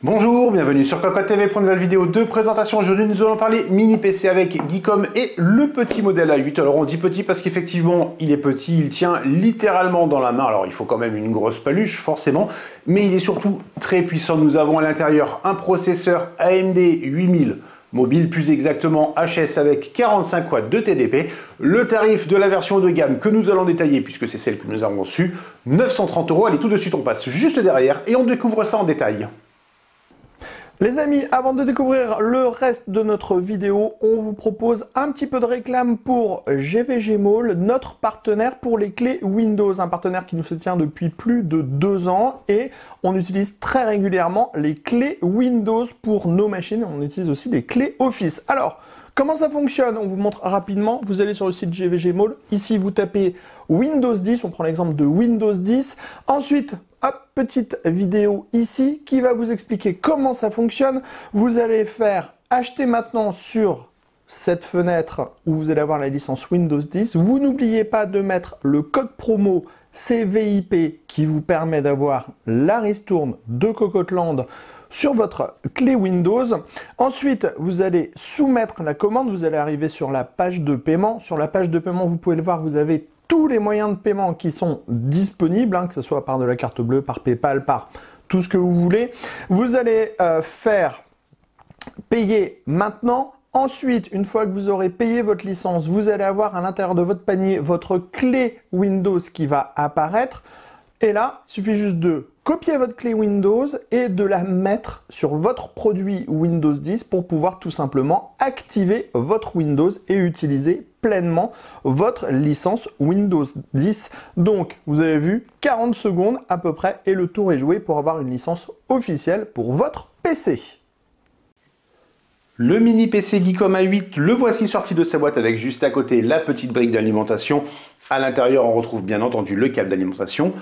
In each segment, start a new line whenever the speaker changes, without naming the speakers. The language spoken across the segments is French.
Bonjour, bienvenue sur Cocotte TV pour une nouvelle vidéo de présentation. Aujourd'hui, nous allons parler mini PC avec Geekom et le petit modèle A8. Alors, on dit petit parce qu'effectivement, il est petit, il tient littéralement dans la main. Alors, il faut quand même une grosse paluche, forcément, mais il est surtout très puissant. Nous avons à l'intérieur un processeur AMD 8000 mobile, plus exactement HS avec 45 watts de TDP. Le tarif de la version de gamme que nous allons détailler, puisque c'est celle que nous avons reçue, 930 €. Allez, tout de suite, on passe juste derrière et on découvre ça en détail.
Les amis, avant de découvrir le reste de notre vidéo, on vous propose un petit peu de réclame pour GVG Mall, notre partenaire pour les clés Windows, un partenaire qui nous soutient depuis plus de 2 ans et on utilise très régulièrement les clés Windows pour nos machines. On utilise aussi les clés Office. Alors, comment ça fonctionne? On vous montre rapidement. Vous allez sur le site GVG Mall. Ici, vous tapez Windows 10. On prend l'exemple de Windows 10. Ensuite, hop, petite vidéo ici qui va vous expliquer comment ça fonctionne. Vous allez faire acheter maintenant sur cette fenêtre où vous allez avoir la licence Windows 10. Vous n'oubliez pas de mettre le code promo CVIP qui vous permet d'avoir la ristourne de Cocoteland sur votre clé Windows. Ensuite, vous allez soumettre la commande. Vous allez arriver sur la page de paiement. Sur la page de paiement, vous pouvez le voir, vous avez tous les moyens de paiement qui sont disponibles, que ce soit par de la carte bleue, par PayPal, par tout ce que vous voulez. Vous allez faire payer maintenant. Ensuite, une fois que vous aurez payé votre licence, vous allez avoir à l'intérieur de votre panier votre clé Windows qui va apparaître. Et là, il suffit juste de copier votre clé Windows et de la mettre sur votre produit Windows 10 pour pouvoir tout simplement activer votre Windows et utiliser pleinement votre licence Windows 10. Donc, vous avez vu, 40 secondes à peu près et le tour est joué pour avoir une licence officielle pour votre PC.
Le mini PC Geekom A8, le voici sorti de sa boîte avec juste à côté la petite brique d'alimentation. À l'intérieur, on retrouve bien entendu le câble d'alimentation,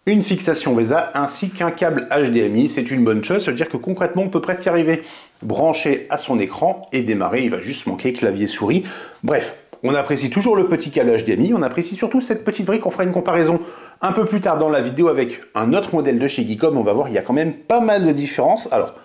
une fixation VESA ainsi qu'un câble HDMI. C'est une bonne chose, ça veut dire que concrètement on peut presque y arriver. Brancher à son écran et démarrer, il va juste manquer clavier souris. Bref, on apprécie toujours le petit câble HDMI, on apprécie surtout cette petite brique. On fera une comparaison un peu plus tard dans la vidéo avec un autre modèle de chez Geekom. On va voir, il y a quand même pas mal de différences. Alors,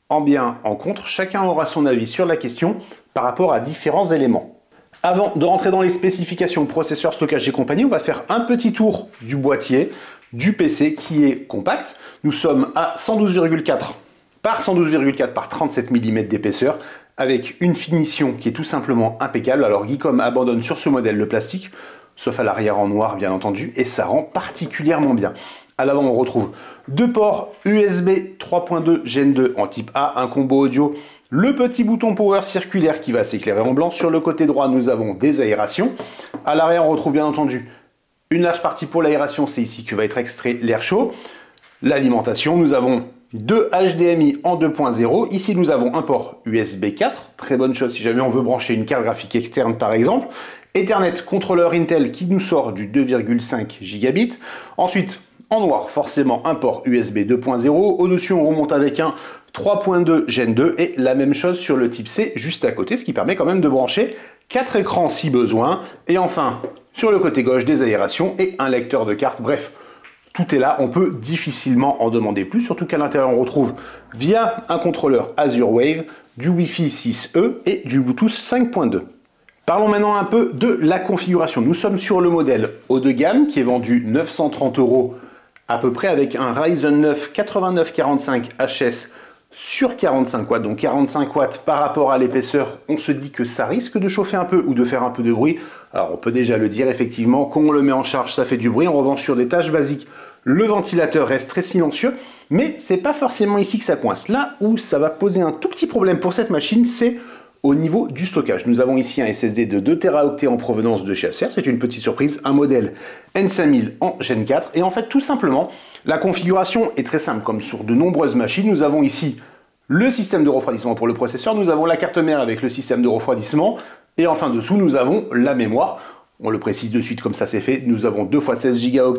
en bien, en contre, chacun aura son avis sur la question par rapport à différents éléments. Avant de rentrer dans les spécifications, processeur, stockage et compagnie, on va faire un petit tour du boîtier du PC qui est compact. Nous sommes à 112,4 par 112,4 par 37 mm d'épaisseur avec une finition qui est tout simplement impeccable. Alors Geekom abandonne sur ce modèle le plastique, sauf à l'arrière en noir bien entendu, et ça rend particulièrement bien. À l'avant on retrouve deux ports USB 3.2 Gen 2 en type A, un combo audio, le petit bouton power circulaire qui va s'éclairer en blanc. Sur le côté droit nous avons des aérations. À l'arrière on retrouve bien entendu une large partie pour l'aération, c'est ici que va être extrait l'air chaud. L'alimentation, nous avons deux HDMI en 2.0. Ici, nous avons un port USB 4. Très bonne chose si jamais on veut brancher une carte graphique externe, par exemple. Ethernet, contrôleur Intel qui nous sort du 2,5 gigabits. Ensuite, en noir, forcément, un port USB 2.0. Au-dessus, on remonte avec un 3.2 Gen 2 et la même chose sur le type C juste à côté, ce qui permet quand même de brancher 4 écrans si besoin. Et enfin, sur le côté gauche, des aérations et un lecteur de cartes. Bref, tout est là, on peut difficilement en demander plus, surtout qu'à l'intérieur, on retrouve via un contrôleur Azure Wave, du Wi-Fi 6E et du Bluetooth 5.2. Parlons maintenant un peu de la configuration. Nous sommes sur le modèle haut de gamme qui est vendu 930 € à peu près avec un Ryzen 9 8945 HS sur 45 watts, donc 45 watts par rapport à l'épaisseur, on se dit que ça risque de chauffer un peu ou de faire un peu de bruit. Alors on peut déjà le dire, effectivement, quand on le met en charge, ça fait du bruit. En revanche, sur des tâches basiques, le ventilateur reste très silencieux, mais c'est pas forcément ici que ça coince. Là où ça va poser un tout petit problème pour cette machine, c'est au niveau du stockage. Nous avons ici un SSD de 2 Teraoctets en provenance de chez Acer, c'est une petite surprise, un modèle N5000 en Gen 4, et en fait tout simplement, la configuration est très simple, comme sur de nombreuses machines. Nous avons ici le système de refroidissement pour le processeur, nous avons la carte mère avec le système de refroidissement, et enfin dessous nous avons la mémoire. On le précise de suite comme ça c'est fait, nous avons 2 x 16 Go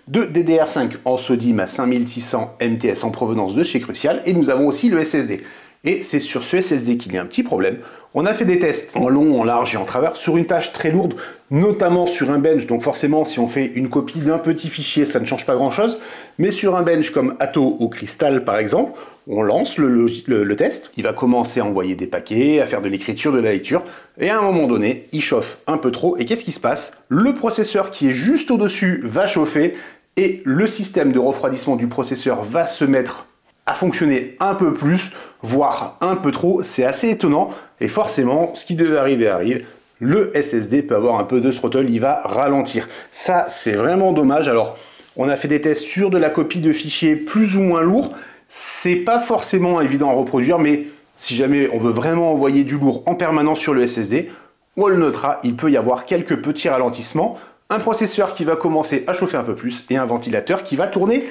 de DDR5 en SODIMM à 5600 MTS en provenance de chez Crucial, et nous avons aussi le SSD. Et c'est sur ce SSD qu'il y a un petit problème. On a fait des tests en long, en large et en travers sur une tâche très lourde, notamment sur un bench. Donc forcément, si on fait une copie d'un petit fichier, ça ne change pas grand-chose. Mais sur un bench comme Atto ou Crystal, par exemple, on lance le test. Il va commencer à envoyer des paquets, à faire de l'écriture, de la lecture. Et à un moment donné, il chauffe un peu trop. Et qu'est-ce qui se passe? Le processeur qui est juste au-dessus va chauffer et le système de refroidissement du processeur va se mettre à fonctionner un peu plus, voire un peu trop. C'est assez étonnant et forcément, ce qui devait arriver arrive. Le SSD peut avoir un peu de throttle, il va ralentir. Ça, c'est vraiment dommage. Alors, on a fait des tests sur de la copie de fichiers plus ou moins lourds. C'est pas forcément évident à reproduire, mais si jamais on veut vraiment envoyer du lourd en permanence sur le SSD, on le notera, il peut y avoir quelques petits ralentissements. Un processeur qui va commencer à chauffer un peu plus et un ventilateur qui va tourner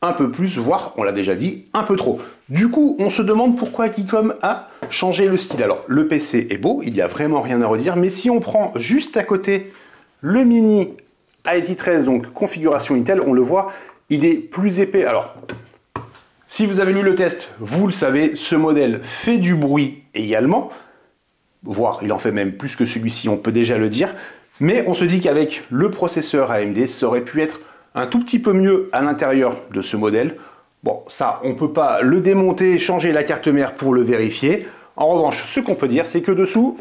un peu plus, voire, on l'a déjà dit, un peu trop. Du coup, on se demande pourquoi Geekom a changé le style. Alors, le PC est beau, il n'y a vraiment rien à redire, mais si on prend juste à côté le mini i13, donc configuration Intel, on le voit, il est plus épais. Alors, si vous avez lu le test, vous le savez, ce modèle fait du bruit également, voire il en fait même plus que celui-ci, on peut déjà le dire, mais on se dit qu'avec le processeur AMD, ça aurait pu être un tout petit peu mieux à l'intérieur de ce modèle. Bon, ça, on ne peut pas le démonter, changer la carte mère pour le vérifier. En revanche, ce qu'on peut dire, c'est que dessous,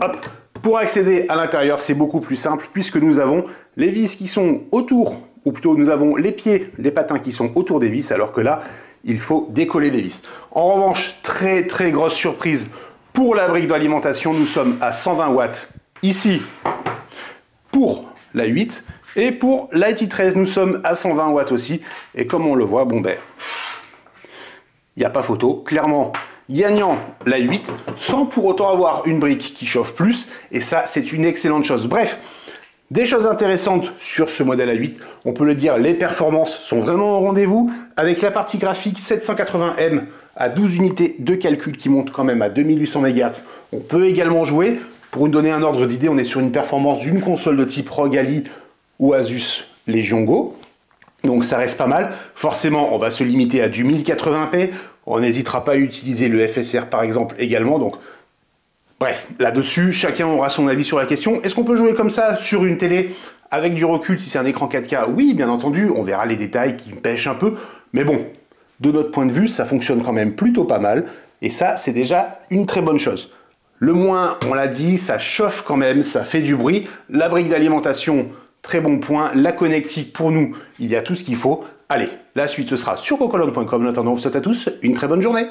hop, pour accéder à l'intérieur, c'est beaucoup plus simple, puisque nous avons les vis qui sont autour, ou plutôt nous avons les pieds, les patins qui sont autour des vis, alors que là, il faut décoller les vis. En revanche, très très grosse surprise pour la brique d'alimentation, nous sommes à 120 watts ici pour la 8. Et pour l'i13, nous sommes à 120 watts aussi. Et comme on le voit, bon ben, il n'y a pas photo. Clairement, gagnant l'i8, sans pour autant avoir une brique qui chauffe plus. Et ça, c'est une excellente chose. Bref, des choses intéressantes sur ce modèle A8. On peut le dire, les performances sont vraiment au rendez-vous. Avec la partie graphique 780M à 12 unités de calcul qui monte quand même à 2800 MHz. On peut également jouer. Pour vous donner un ordre d'idée, on est sur une performance d'une console de type ROG Ally ou Asus Legion Go, donc ça reste pas mal. Forcément, on va se limiter à du 1080p, on n'hésitera pas à utiliser le FSR par exemple également, donc bref, là-dessus, chacun aura son avis sur la question. Est-ce qu'on peut jouer comme ça sur une télé avec du recul si c'est un écran 4K? Oui, bien entendu, on verra les détails qui pêchent un peu, mais bon, de notre point de vue, ça fonctionne quand même plutôt pas mal, et ça, c'est déjà une très bonne chose. Le moins, on l'a dit, ça chauffe quand même, ça fait du bruit. La brique d'alimentation, très bon point. La connectique, pour nous, il y a tout ce qu'il faut. Allez, la suite, ce sera sur cocolone.com. En attendant, je vous souhaite à tous une très bonne journée.